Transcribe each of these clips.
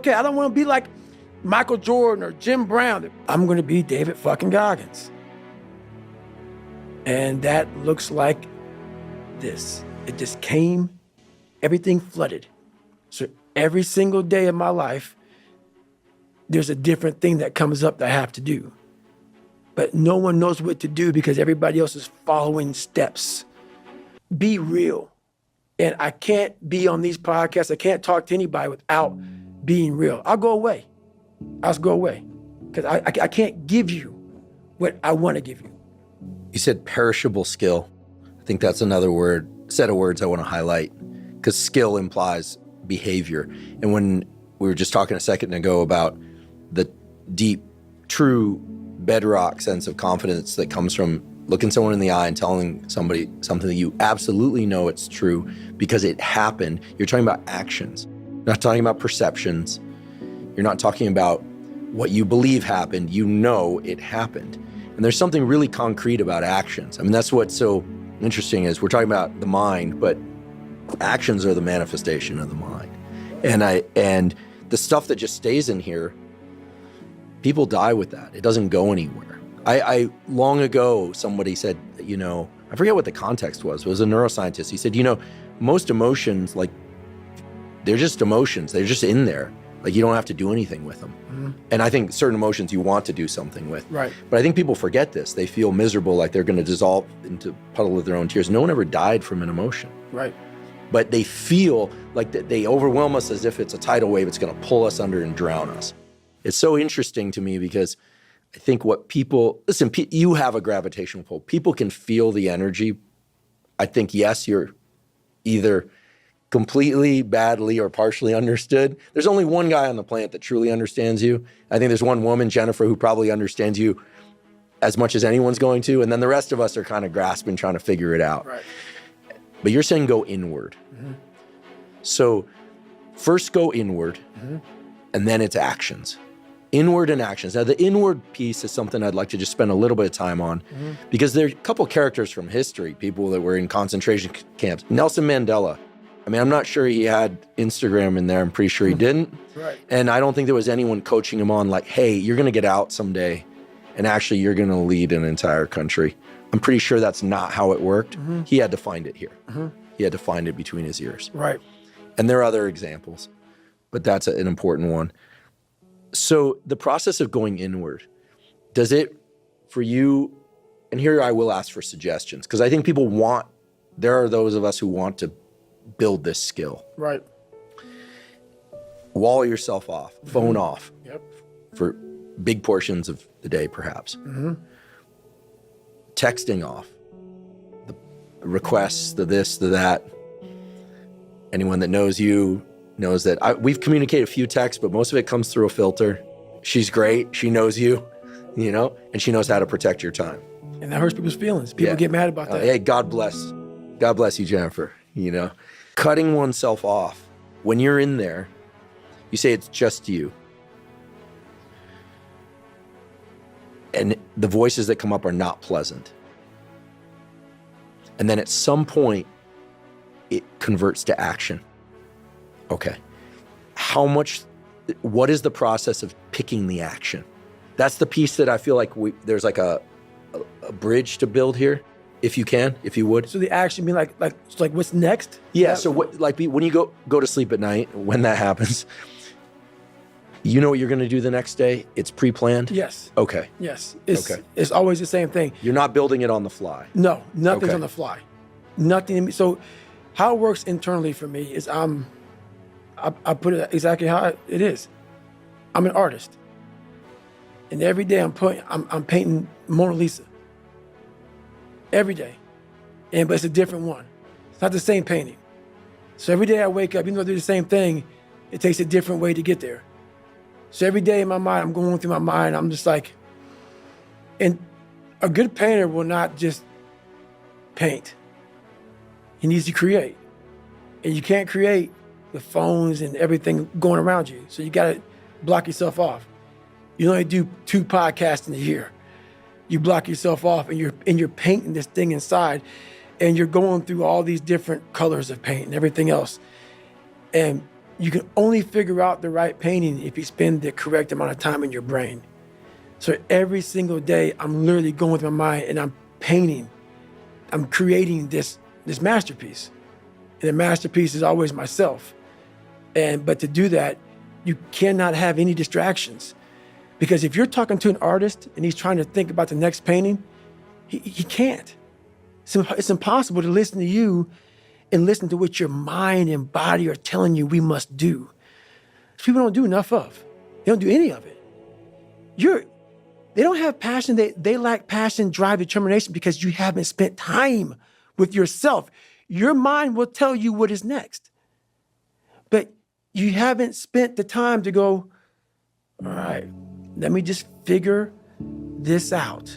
Okay, I don't want to be like Michael Jordan or Jim Brown. I'm going to be David fucking Goggins. And that looks like this. It just came, everything flooded. So every single day of my life, there's a different thing that comes up that I have to do. But no one knows what to do because everybody else is following steps. Be real. And I can't be on these podcasts. I can't talk to anybody without being real. I'll go away. I'll just go away. Because I can't give you what I want to give you. You said perishable skill. I think that's another set of words I want to highlight, because skill implies behavior. And when we were just talking a second ago about the deep, true bedrock sense of confidence that comes from looking someone in the eye and telling somebody something that you absolutely know it's true because it happened. You're talking about actions. You're not talking about perceptions. You're not talking about what you believe happened. You know it happened. And there's something really concrete about actions. I mean, that's what's so interesting is we're talking about the mind, but actions are the manifestation of the mind. And the stuff that just stays in here, people die with that. It doesn't go anywhere. I long ago, somebody said, I forget what the context was. It was a neuroscientist. He said, most emotions, like, they're just emotions. They're just in there. Like, you don't have to do anything with them. Mm-hmm. And I think certain emotions you want to do something with. Right. But I think people forget this. They feel miserable, like they're going to dissolve into a puddle of their own tears. No one ever died from an emotion. Right. But they feel like they overwhelm us as if it's a tidal wave. It's going to pull us under and drown us. It's so interesting to me because I think what people, listen, you have a gravitational pull. People can feel the energy. I think, yes, you're either completely, badly, or partially understood. There's only one guy on the planet that truly understands you. I think there's one woman, Jennifer, who probably understands you as much as anyone's going to. And then the rest of us are kind of grasping, trying to figure it out. Right. But you're saying go inward. Mm-hmm. So first go inward, mm-hmm. and then it's actions. Inward and actions. Now, the inward piece is something I'd like to just spend a little bit of time on, mm-hmm. because there are a couple characters from history, people that were in concentration camps. Nelson Mandela. I mean, I'm not sure he had Instagram in there. I'm pretty sure he didn't. Right. And I don't think there was anyone coaching him on like, hey, you're going to get out someday, and actually you're going to lead an entire country. I'm pretty sure that's not how it worked. Mm-hmm. He had to find it here. Mm-hmm. He had to find it between his ears. Right. And there are other examples, but that's an important one. So the process of going inward, does it for you, and here I will ask for suggestions, because I think there are those of us who want to build this skill. Right. Wall yourself off, phone mm-hmm. off. Yep. For big portions of the day, perhaps. Mm-hmm. Texting off. The requests, the this, the that. Anyone that knows you knows that we've communicated a few texts, but most of it comes through a filter. She's great. She knows you, and she knows how to protect your time. And that hurts people's feelings. People get mad about that. Hey, God bless you, Jennifer. Cutting oneself off. When you're in there, you say it's just you. And the voices that come up are not pleasant. And then at some point, it converts to action. Okay. What is the process of picking the action? That's the piece that I feel like there's like a bridge to build here, if you would. So the action being like what's next? Yeah. So when you go to sleep at night, when that happens, you know what you're going to do the next day? It's pre-planned? Yes. Okay. Yes. It's always the same thing. You're not building it on the fly? No, nothing's on the fly. Nothing. So how it works internally for me is I put it exactly how it is. I'm an artist. And every day I'm painting Mona Lisa. Every day. But it's a different one. It's not the same painting. So every day I wake up, even though I do the same thing, it takes a different way to get there. So every day in my mind, I'm going through my mind, I'm just like, and a good painter will not just paint. He needs to create. And you can't create with phones and everything going around you. So you gotta block yourself off. You only do 2 podcasts in a year. You block yourself off and you're painting this thing inside, and you're going through all these different colors of paint and everything else. And you can only figure out the right painting if you spend the correct amount of time in your brain. So every single day, I'm literally going with my mind and I'm painting. I'm creating this masterpiece. And the masterpiece is always myself. But to do that, you cannot have any distractions. Because if you're talking to an artist and he's trying to think about the next painting, he can't. It's impossible to listen to you and listen to what your mind and body are telling you we must do. People don't do enough of. They don't do any of it. They don't have passion. They lack passion, drive, determination because you haven't spent time with yourself. Your mind will tell you what is next. But you haven't spent the time to go, all right, let me just figure this out.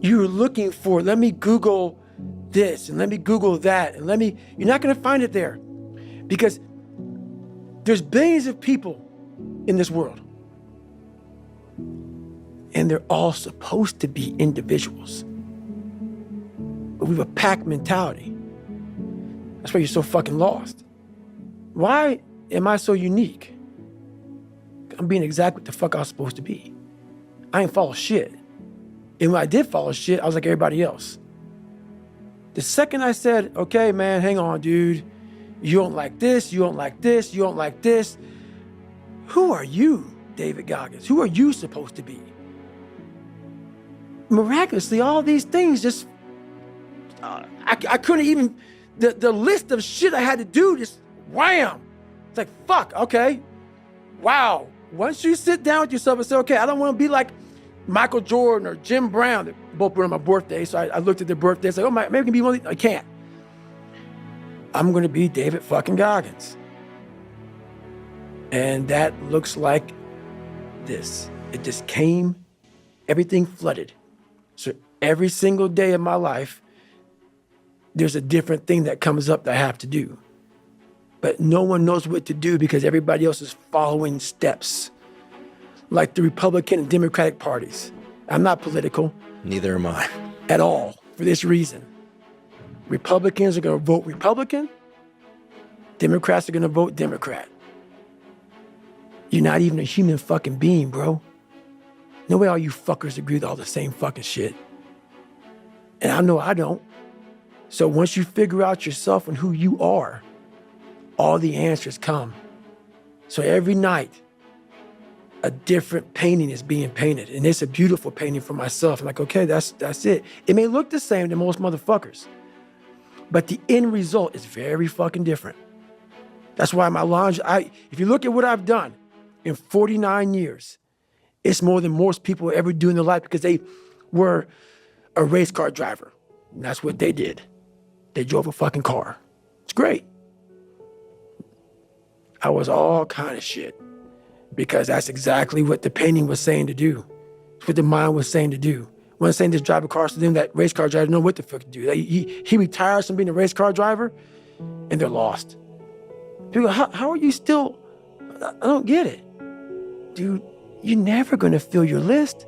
You're looking for, let me Google this and let me Google that and you're not going to find it there because there's billions of people in this world and they're all supposed to be individuals. But we have a pack mentality. That's why you're so fucking lost. Why am I so unique? I'm being exactly what the fuck I was supposed to be. I ain't follow shit. And when I did follow shit, I was like everybody else. The second I said, okay, man, hang on, dude. You don't like this, you don't like this, you don't like this. Who are you, David Goggins? Who are you supposed to be? Miraculously, all these things just, I couldn't even, the list of shit I had to do just wham. It's like, fuck, okay. Wow. Once you sit down with yourself and say, okay, I don't want to be like Michael Jordan or Jim Brown. They both were on my birthday, so I looked at their birthdays like, oh, maybe I can be one of these. I can't. I'm going to be David fucking Goggins. And that looks like this. It just came, everything flooded. So every single day of my life, there's a different thing that comes up that I have to do. But no one knows what to do because everybody else is following steps. Like the Republican and Democratic parties. I'm not political. Neither am I. At all, for this reason. Republicans are going to vote Republican. Democrats are going to vote Democrat. You're not even a human fucking being, bro. No way all you fuckers agree with all the same fucking shit. And I know I don't. So once you figure out yourself and who you are, all the answers come. So every night, a different painting is being painted. And it's a beautiful painting for myself. I'm like, okay, that's it. It may look the same to most motherfuckers, but the end result is very fucking different. That's why my launch, if you look at what I've done in 49 years, it's more than most people ever do in their life because they were a race car driver. And that's what they did. They drove a fucking car. It's great. I was all kind of shit because that's exactly what the painting was saying to do. It's what the mind was saying to do. When I'm saying just drive a car, so then that race car driver didn't know what the fuck to do. He retires from being a race car driver and they're lost. People go, how are you still, I don't get it. Dude, you're never gonna fill your list,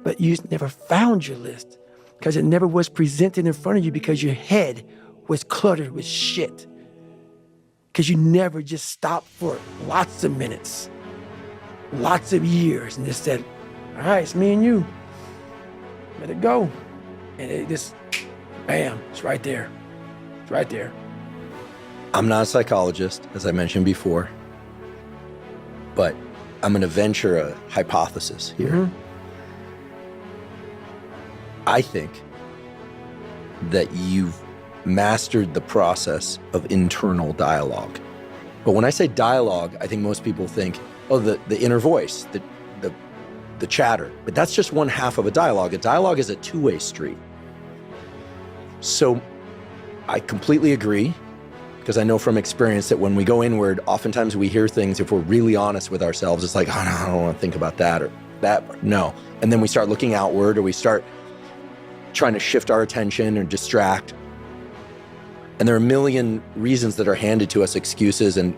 but you just never found your list because it never was presented in front of you because your head was cluttered with shit. Because you never just stopped for lots of minutes, lots of years, and just said, all right, it's me and you. Let it go. And it just, bam, it's right there. It's right there. I'm not a psychologist, as I mentioned before, but I'm going to venture a hypothesis here. Mm-hmm. I think that you've mastered the process of internal dialogue. But when I say dialogue, I think most people think, oh, the inner voice, the chatter. But that's just one half of a dialogue. A dialogue is a two-way street. So I completely agree, because I know from experience that when we go inward, oftentimes we hear things, if we're really honest with ourselves, it's like, oh, no, I don't want to think about that or that. No. And then we start looking outward, or we start trying to shift our attention or distract. And there are a million reasons that are handed to us, excuses, and